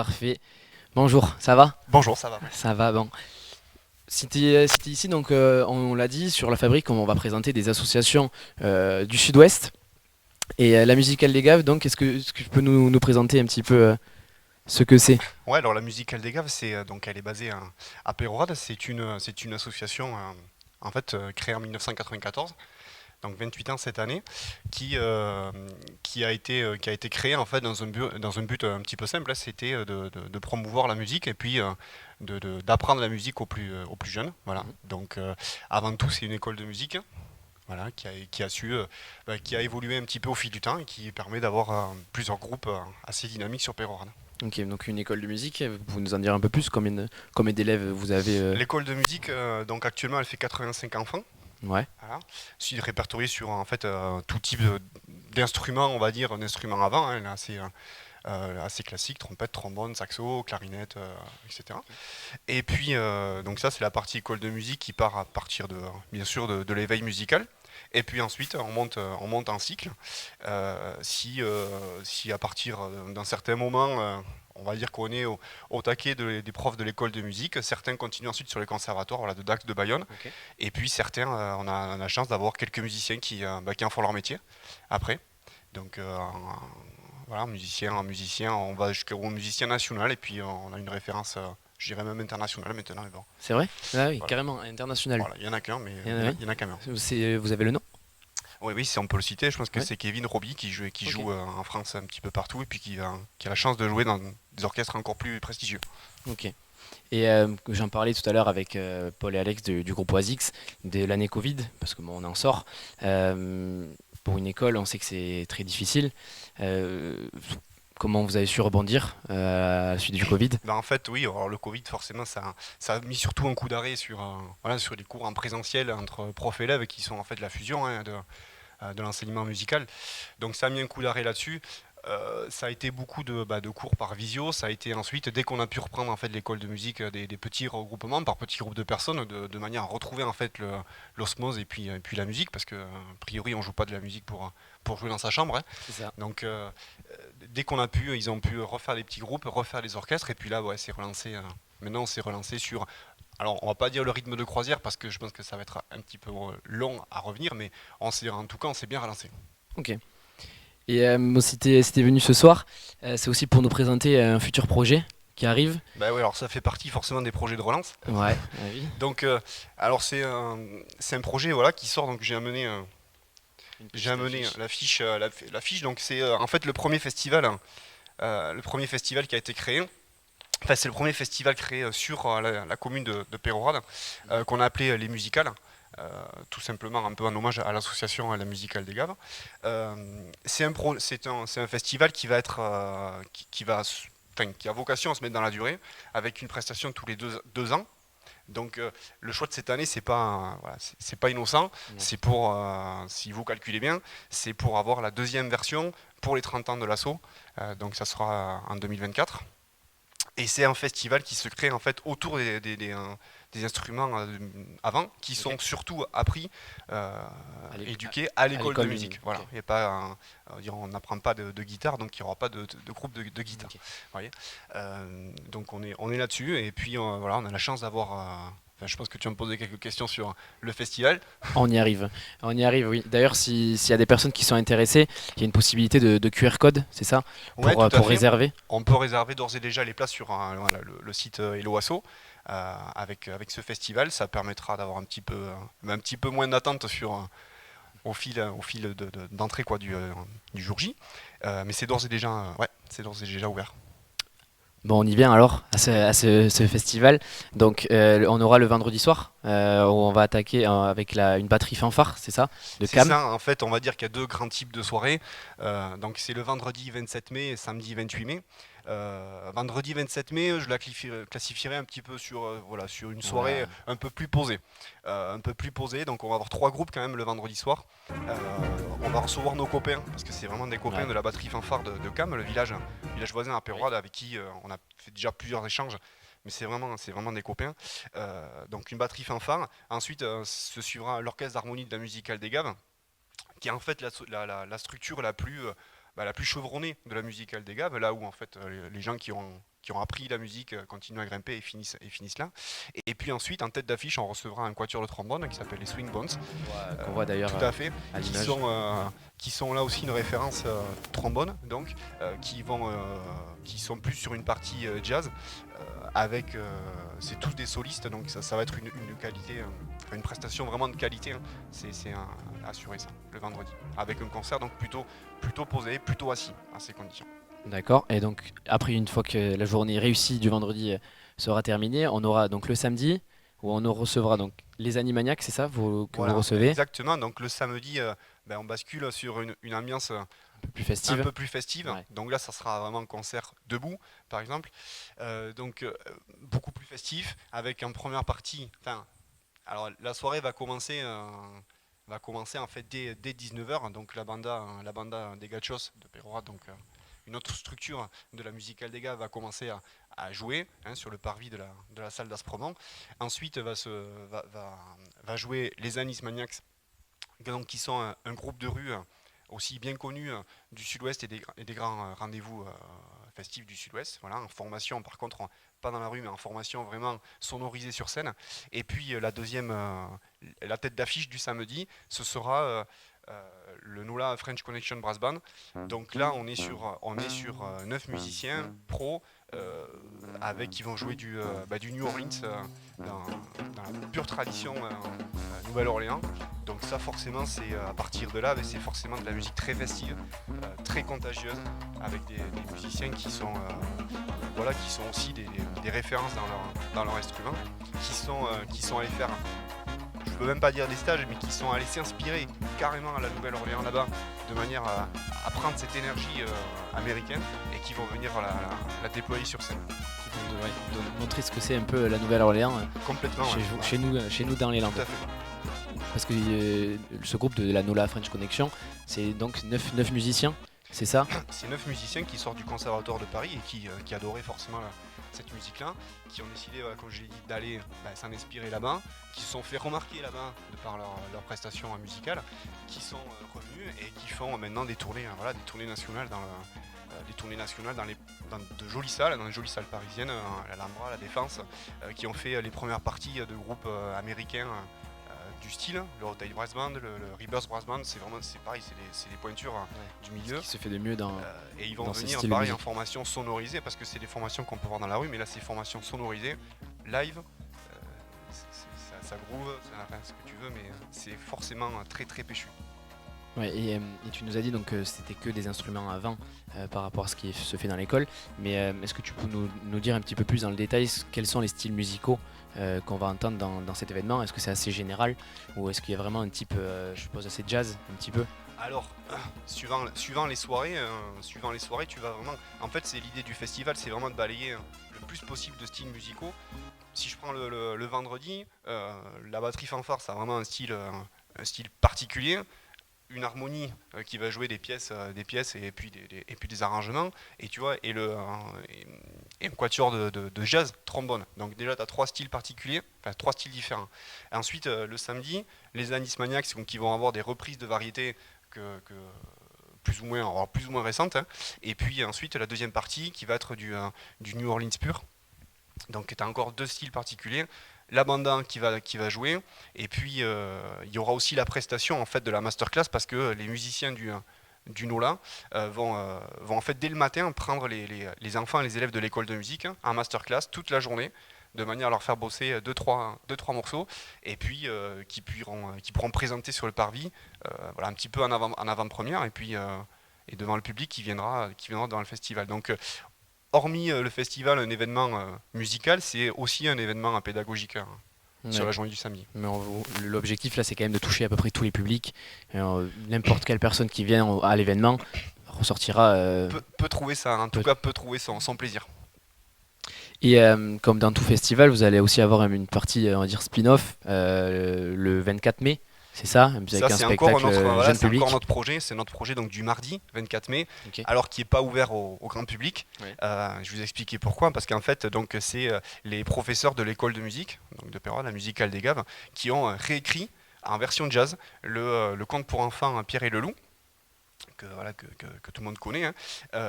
Parfait. Bonjour, ça va? Bonjour, ça va. Ça va, bon. Si t'es ici, donc on l'a dit, sur la fabrique, on va présenter des associations du Sud-Ouest et la musicale des Gaves. Donc, est-ce que tu peux nous présenter un petit peu ce que c'est? Ouais, alors la musique Aldégave, donc elle est basée à Peyrehorade. C'est une association en fait créée en 1994, donc 28 ans cette année, qui euh, qui a été créée en fait dans un but un petit peu simple, hein. C'était de promouvoir la musique et puis d'apprendre la musique aux plus jeunes. Voilà. Mhm. Donc avant tout, c'est une école de musique. Voilà, qui a évolué un petit peu au fil du temps et qui permet d'avoir plusieurs groupes assez dynamiques sur Peyrehorade. Ok, donc une école de musique. Vous pouvez nous en dire un peu plus? Combien d'élèves vous avez L'école de musique, donc actuellement, elle fait 85 enfants. Ouais. Voilà. C'est répertorié sur en fait tout type d'instruments, on va dire, d'instruments avant, hein, assez classique, trompette, trombone, saxo, clarinette, etc. Et puis, donc ça, c'est la partie école de musique qui part à partir bien sûr, de l'éveil musical. Et puis ensuite, on monte un cycle. Si à partir d'un certain moment, on va dire qu'on est au taquet des profs de l'école de musique, certains continuent ensuite sur les conservatoires, voilà, de Dax, de Bayonne. Ok. Et puis certains, on a la chance d'avoir quelques musiciens qui en font leur métier après. Donc voilà, musicien, on va jusqu'au musicien national et puis on a une référence, je dirais même internationale maintenant. Mais bon, C'est vrai? Ah oui, voilà. carrément, international. Voilà, il y en a qu'un, mais Il y en il y a, en a, oui. il y en a qu'un. Hein. Vous avez le nom? Oui, oui, si on peut le citer, je pense que Ouais. c'est Kevin Roby qui Ok. joue en France un petit peu partout et puis qui a la chance de jouer dans des orchestres encore plus prestigieux. Ok. Et j'en parlais tout à l'heure avec Paul et Alex du groupe Oisix de l'année Covid, parce que bon, on en sort. Euh, pour une école, on sait que c'est très difficile. Euh, Comment vous avez su rebondir à la suite du Covid? Ben, en fait, oui, alors le Covid, forcément, ça a mis surtout un coup d'arrêt sur les cours en présentiel entre profs et élèves qui sont en fait la fusion, hein, de l'enseignement musical. Donc ça a mis un coup d'arrêt là-dessus. Ça a été beaucoup de cours par visio. Ça a été ensuite, dès qu'on a pu reprendre en fait l'école de musique, des petits regroupements par petits groupes de personnes, de manière à retrouver en fait l'osmose et puis la musique, parce que a priori on joue pas de la musique pour jouer dans sa chambre, hein. C'est ça. Donc dès qu'on a pu, ils ont pu refaire des petits groupes, refaire les orchestres, et puis là, ouais, c'est relancé. Maintenant, on s'est relancé sur. Alors, on va pas dire le rythme de croisière parce que je pense que ça va être un petit peu long à revenir, mais en tout cas, on s'est bien relancé. Ok. Et bon, si t'es venu ce soir, c'est aussi pour nous présenter un futur projet qui arrive. Bah oui, alors ça fait partie forcément des projets de relance. Ouais. Ah oui. Donc, alors c'est un projet, voilà, qui sort. Donc Une j'ai petite amené affiche. la fiche. Donc c'est en fait le premier festival, hein, le premier festival qui a été créé. Enfin, c'est le premier festival créé sur la commune de Peyrehorade, qu'on a appelé les Musicales, tout simplement un peu en hommage à l'association à la musicale des Gaves. C'est un festival qui va être, qui va, enfin, qui a vocation à se mettre dans la durée, avec une prestation tous les deux ans. Donc le choix de cette année, voilà, c'est pas innocent. Ouais. C'est pour, si vous calculez bien, c'est pour avoir la deuxième version pour les 30 ans de l'assaut. Donc ça sera en 2024. Et c'est un festival qui se crée en fait autour des instruments avant, qui sont Ok. surtout appris, À l'é- éduqués à à l'école de l'école. musique. Ok. Voilà, il y a pas on n'apprend pas de guitare, donc il n'y aura pas de groupe de guitare. Ok. Vous voyez. Donc on est là-dessus, et puis voilà, on a la chance d'avoir. Enfin, je pense que tu vas me poser quelques questions sur le festival. On y arrive. On y arrive, oui. D'ailleurs, s'il y a des personnes qui sont intéressées, il y a une possibilité de QR code, c'est ça? Ouais, Pour, tout à pour fait. réserver. On peut réserver d'ores et déjà les places sur voilà, le site Hello Asso. Avec ce festival, ça permettra d'avoir un petit peu moins d'attente au fil d'entrée quoi, du jour J. Mais c'est d'ores et déjà, ouais, c'est d'ores et déjà ouvert. Bon, on y vient alors à ce festival. Donc, on aura le vendredi soir où on va attaquer avec une batterie fanfare, c'est ça? De C'est Cam. ça, en fait, on va dire qu'il y a deux grands types de soirées. Donc c'est le vendredi 27 mai et samedi 28 mai. Vendredi 27 mai, je la classifierais un petit peu voilà, sur une soirée Voilà. un peu plus posée. Un peu plus posée, donc on va avoir trois groupes quand même le vendredi soir. On va recevoir nos copains, parce que c'est vraiment des copains Ouais. de la batterie fanfare de Cam, le village voisin à Oui. Péroide, avec qui on a fait déjà plusieurs échanges. Mais c'est vraiment des copains. Donc une batterie fanfare. Ensuite, se suivra l'orchestre d'harmonie de la musicale des Gaves, qui est en fait la structure la plus chevronnée de la musicale des Gaves, là où en fait les gens qui ont appris la musique, continuent à grimper et finissent là. Et puis ensuite, en tête d'affiche, on recevra un quatuor de trombone qui s'appelle les Swing Bones. Qu'on voit d'ailleurs Tout à fait, à qui l'image. qui sont là aussi une référence trombone, donc qui sont plus sur une partie jazz, avec c'est tous des solistes, donc ça va être une qualité, une prestation vraiment de qualité, hein. C'est assuré ça, le vendredi, avec un concert donc plutôt posé, plutôt assis à ces conditions. D'accord. Et donc, après, une fois que la journée réussie du vendredi sera terminée, on aura donc le samedi où on nous recevra donc les Animaniacs, c'est ça, que vous Voilà, recevez, exactement. Donc le samedi, on bascule sur une ambiance un peu plus un festive. peu plus festive. Ouais. Donc là, ça sera vraiment un concert debout, par exemple. Beaucoup plus festif, avec en première partie. Enfin, alors la soirée va commencer en fait dès 19h. Donc la banda des Gachos de Perora, donc une autre structure de la musicale des gars, va commencer à jouer, hein, sur le parvis de la salle d'Aspromont. Ensuite va jouer les Anis Maniacs, donc, qui sont un groupe de rue aussi bien connu du Sud-Ouest et des grands rendez-vous festifs du Sud-Ouest. Voilà, en formation, par contre, pas dans la rue, mais en formation vraiment sonorisée sur scène. Et puis la tête d'affiche du samedi, ce sera le Nola French Connection Brass Band. Donc là, on est sur 9 musiciens pros, qui vont jouer du New Orleans, dans la pure tradition Nouvelle-Orléans. Donc ça, forcément, c'est à partir de là, c'est forcément de la musique très festive, très contagieuse, avec des musiciens qui sont aussi des références dans leur instrument, qui sont allés faire, je peux même pas dire des stages, mais qui sont allés s'inspirer carrément à la Nouvelle-Orléans là-bas, de manière à prendre cette énergie américaine, et qui vont venir la déployer sur scène. Ouais, de montrer ce que c'est un peu la Nouvelle-Orléans Complètement, chez, ouais. chez nous dans les Landes. Tout à fait. Parce que ce groupe de la Nola French Connection, c'est donc 9 musiciens, c'est ça? C'est 9 musiciens qui sortent du Conservatoire de Paris et qui adoraient forcément cette musique-là, qui ont décidé, comme je l'ai dit, d'aller s'en inspirer là-bas, qui se sont fait remarquer là-bas de par leur prestations musicales, qui sont revenus et qui font maintenant des tournées nationales dans de jolies salles, dans de jolies salles parisiennes, l'Alhambra, la Défense, qui ont fait les premières parties de groupes américains du style, le Rotail Brass Band, le Rebirth Brass Band, c'est pareil, c'est des pointures du milieu. Ce qui se fait de mieux dans, Et ils vont dans ce venir style de pareil en musique. formation sonorisée, parce que c'est des formations qu'on peut voir dans la rue, mais là c'est formation sonorisée, live, ça groove, ce que tu veux, mais c'est forcément très très péchu. Ouais, et tu nous as dit donc que c'était que des instruments à vent par rapport à ce qui se fait dans l'école, mais est-ce que tu peux nous dire un petit peu plus dans le détail quels sont les styles musicaux qu'on va entendre dans cet événement? Est-ce que c'est assez général ou est-ce qu'il y a vraiment un type, je suppose, assez jazz un petit peu? Alors, suivant les soirées, tu vas vraiment. En fait, c'est l'idée du festival, c'est vraiment de balayer le plus possible de styles musicaux. Si je prends le vendredi, la batterie fanfare, ça a vraiment un style particulier, une harmonie qui va jouer des pièces et puis des arrangements, et tu vois, et un quatuor de jazz trombone. Donc déjà tu as trois styles particuliers, enfin trois styles différents. Et ensuite le samedi, les Anis Maniacs, qui vont avoir des reprises de variétés que plus ou moins récentes, hein. Et puis ensuite la deuxième partie qui va être du New Orleans pur. Donc tu as encore deux styles particuliers, la banda qui va jouer, et puis il y aura aussi la prestation en fait de la masterclass, parce que les musiciens du NOLA vont en fait dès le matin prendre les enfants et les élèves de l'école de musique en masterclass toute la journée, de manière à leur faire bosser deux trois morceaux, et puis qui pourront présenter sur le parvis, un petit peu en avant-première, et puis et devant le public qui viendra dans le festival. Donc hormis le festival, un événement musical, c'est aussi un événement pédagogique, hein, sur Ouais. la journée du samedi. Mais l'objectif là, c'est quand même de toucher à peu près tous les publics. N'importe quelle personne qui vient à l'événement ressortira. Peut trouver ça, en tout Peut- cas peut trouver son plaisir. Et comme dans tout festival, vous allez aussi avoir une partie, on va dire, spin-off le 24 mai, c'est ça? Ça Avec un c'est encore spectacle jeune c'est encore public. notre projet, c'est notre projet donc du mardi 24 mai, Ok. alors qui n'est pas ouvert au grand public. Ouais. Je vais vous expliquer pourquoi, parce qu'en fait donc c'est les professeurs de l'école de musique, donc de Perrois, la musicale des Gaves, qui ont réécrit en version jazz le conte pour enfants Pierre et le Loup. voilà, que tout le monde connaît, hein.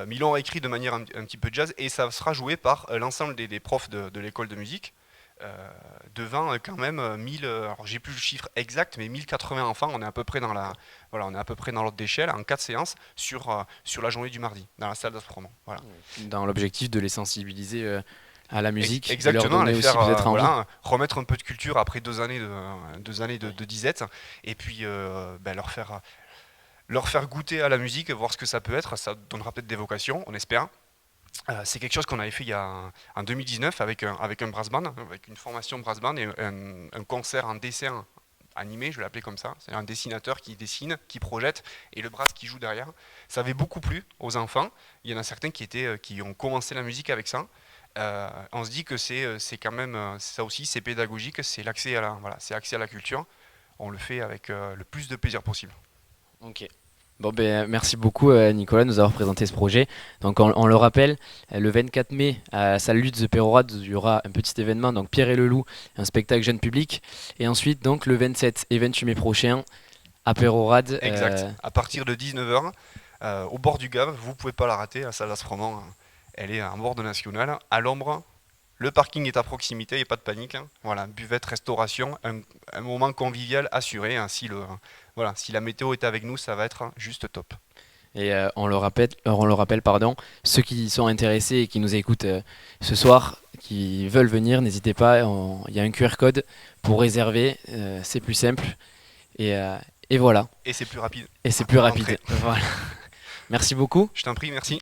Mais ils l'ont écrit de manière un petit peu jazz et ça sera joué par l'ensemble des profs de l'école de musique. Devant quand même 1000, alors j'ai plus le chiffre exact, mais 1080 enfants, on est à peu près dans voilà, on est à peu près dans l'ordre d'échelle en 4 séances sur la journée du mardi, dans la salle d'Aspromo. Voilà. Dans l'objectif de les sensibiliser à la musique, de leur Exactement, donner les aussi faire peut-être envie. voilà, remettre un peu de culture après 2 années de disette, et puis ben, leur faire goûter à la musique, voir ce que ça peut être. Ça donnera peut-être des vocations, on espère. C'est quelque chose qu'on avait fait en 2019 avec un brass band, avec une formation brass band et un concert en dessin animé, je vais l'appeler comme ça. C'est un dessinateur qui dessine, qui projette, et le brass qui joue derrière. Ça avait beaucoup plu aux enfants. Il y en a certains qui ont commencé la musique avec ça. On se dit que c'est quand même, ça aussi, c'est pédagogique, c'est l'accès à voilà, c'est accès à la culture. On le fait avec le plus de plaisir possible. Ok. Bon, ben, merci beaucoup Nicolas de nous avoir présenté ce projet. Donc on le rappelle, le 24 mai à la salle Lutz de Pérorade, il y aura un petit événement, donc Pierre et le Loup, un spectacle jeune public. Et ensuite, donc le 27 et 28 mai prochain à Pérorade. Exact. À partir de 19h, au bord du Gave, vous pouvez pas la rater, la salle d'Aspromont, elle est en bord de National, à l'ombre. Le parking est à proximité, il n'y a pas de panique, hein. Voilà, buvette, restauration, un moment convivial assuré, hein. Voilà, si la météo est avec nous, ça va être juste top. Et on le rappelle, pardon, ceux qui sont intéressés et qui nous écoutent ce soir, qui veulent venir, n'hésitez pas, il y a un QR code pour réserver, c'est plus simple. Et, euh, et voilà, Et c'est plus rapide et c'est plus pour rentrer. rapide. Voilà. Merci beaucoup. Je t'en prie, merci.